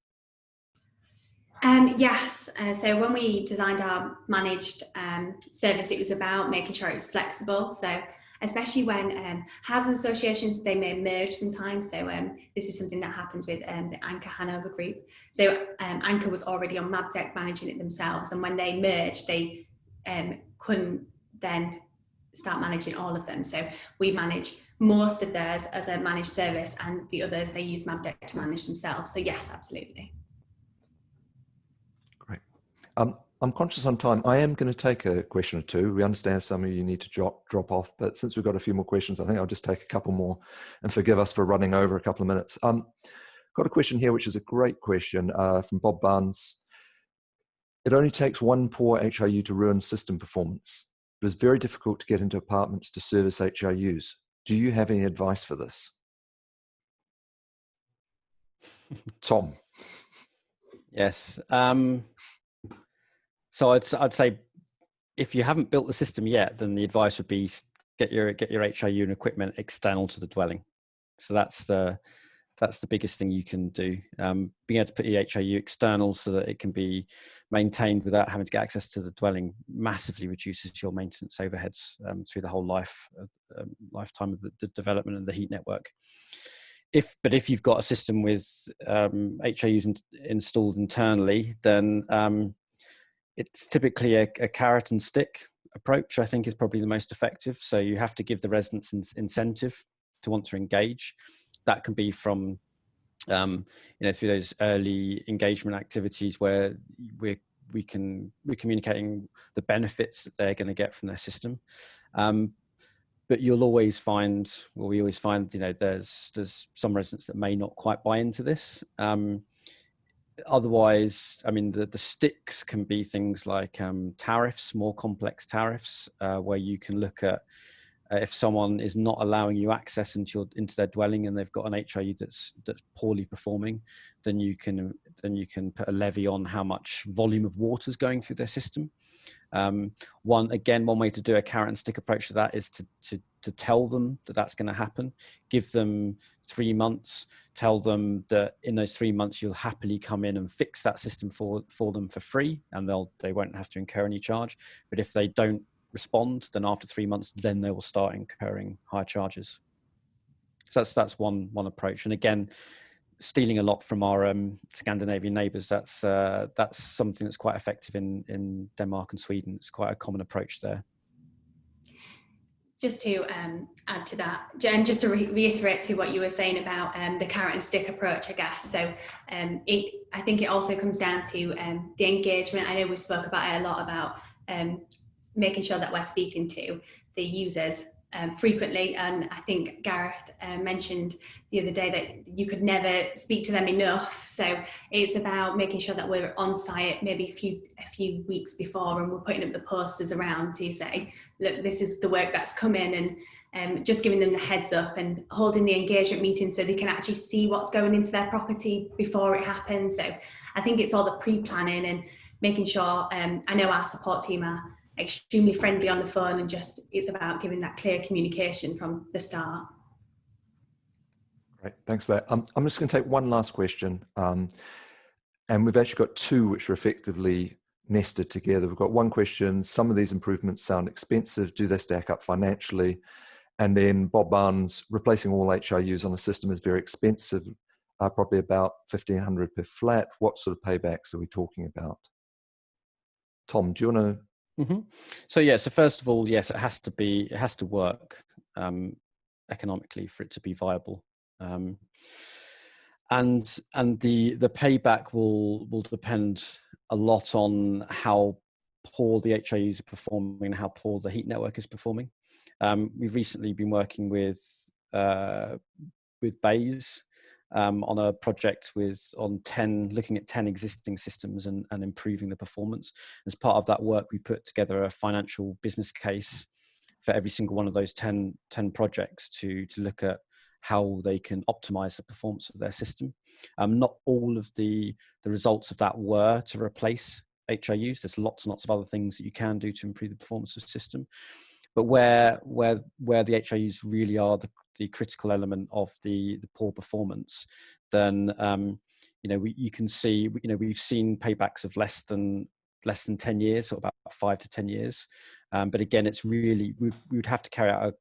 Yes. So when we designed our managed service, it was about making sure it was flexible. So especially when housing associations, they may merge sometimes. So this is something that happens with the Anchor Hanover group. So Anchor was already on Mabdeck managing it themselves. And when they merged, they couldn't then start managing all of them. So we manage most of theirs as a managed service, and the others, they use Mabdeck to manage themselves. So yes, absolutely. Great. I'm conscious on time. I am going to take a question or two. We understand some of you need to drop off, but since we've got a few more questions, I think I'll just take a couple more, and forgive us for running over a couple of minutes. Got a question here, which is a great question from Bob Barnes. It only takes one poor HRU to ruin system performance. It is very difficult to get into apartments to service HRUs. Do you have any advice for this? Tom. Yes. So I'd say if you haven't built the system yet, then the advice would be get your HRU and equipment external to the dwelling. So that's the biggest thing you can do. Being able to put your HRU external so that it can be maintained without having to get access to the dwelling massively reduces your maintenance overheads through the whole lifetime of the development of the heat network. But if you've got a system with HRUs installed internally, then it's typically a carrot and stick approach, I think, is probably the most effective. So you have to give the residents incentive to want to engage. That can be from, through those early engagement activities where we're communicating the benefits that they're going to get from their system. But you'll always find, we always find, there's some residents that may not quite buy into this. otherwise, I mean, the sticks can be things like tariffs, more complex tariffs, where you can look at if someone is not allowing you access into their dwelling and they've got an HIU that's poorly performing, then you can put a levy on how much volume of water is going through their system. One way to do a carrot and stick approach to that is to tell them that that's going to happen. Give them 3 months. Tell them that in those 3 months you'll happily come in and fix that system for them for free, and they won't have to incur any charge. But if they don't respond, then after 3 months, then they will start incurring higher charges. So that's one approach. And again, stealing a lot from our Scandinavian neighbours, that's something that's quite effective in Denmark and Sweden. It's quite a common approach there. Just to add to that, Jen, just to reiterate to what you were saying about the carrot and stick approach, I guess. So I think it also comes down to the engagement. I know we spoke about it a lot about making sure that we're speaking to the users frequently, and I think Gareth mentioned the other day that you could never speak to them enough. So it's about making sure that we're on site maybe a few weeks before, and we're putting up the posters around to say, look, this is the work that's come in, and just giving them the heads up and holding the engagement meetings so they can actually see what's going into their property before it happens. So I think it's all the pre-planning and making sure, I know our support team are extremely friendly on the phone, and just it's about giving that clear communication from the start. Great, thanks for that. I'm just going to take one last question, and we've actually got two which are effectively nested together. We've got one question: some of these improvements sound expensive. Do they stack up financially? And then Bob Barnes: replacing all HIUs on a system is very expensive, probably about $1,500 per flat. What sort of paybacks are we talking about? Tom, do you want to? So first of all, yes, it has to work economically for it to be viable, and the payback will depend a lot on how poor the HIUs are performing and how poor the heat network is performing. We've recently been working with Bays on a project looking at 10 existing systems and improving the performance. As part of that work, we put together a financial business case for every single one of those 10 projects to look at how they can optimize the performance of their system. Not all of the results of that were to replace HIUs. There's lots and lots of other things that you can do to improve the performance of the system. But where the HIUs really are the critical element of the poor performance, then you can see we've seen paybacks of less than 10 years, so about 5 to 10 years. But again, it's really we would have to carry out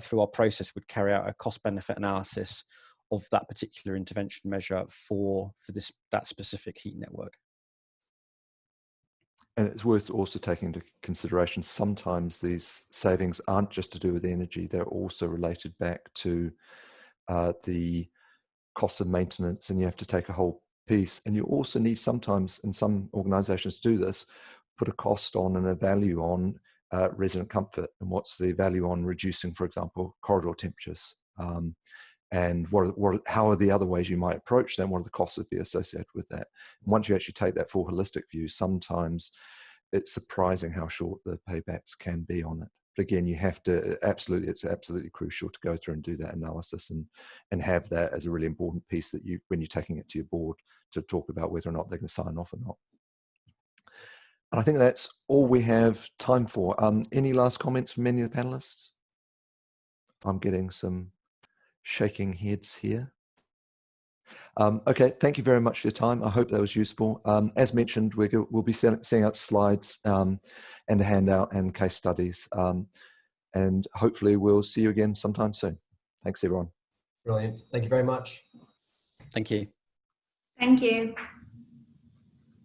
through our process would carry out a cost benefit analysis of that particular intervention measure for that specific heat network. And it's worth also taking into consideration sometimes these savings aren't just to do with energy, they're also related back to the cost of maintenance, and you have to take a whole piece. And you also need sometimes, in some organizations do this, put a cost on and a value on resident comfort, and what's the value on reducing, for example, corridor temperatures. And how are the other ways you might approach them? What are the costs that be associated with that? And once you actually take that full holistic view, sometimes it's surprising how short the paybacks can be on it. But again, you have to it's absolutely crucial to go through and do that analysis and have that as a really important piece that when you're taking it to your board to talk about whether or not they're going to sign off or not. And I think that's all we have time for. Any last comments from any of the panelists? I'm getting some shaking heads here. Okay, thank you very much for your time. I hope that was useful. As mentioned, we'll be sending out slides and a handout and case studies. And hopefully we'll see you again sometime soon. Thanks, everyone. Brilliant. Thank you very much. Thank you. Thank you.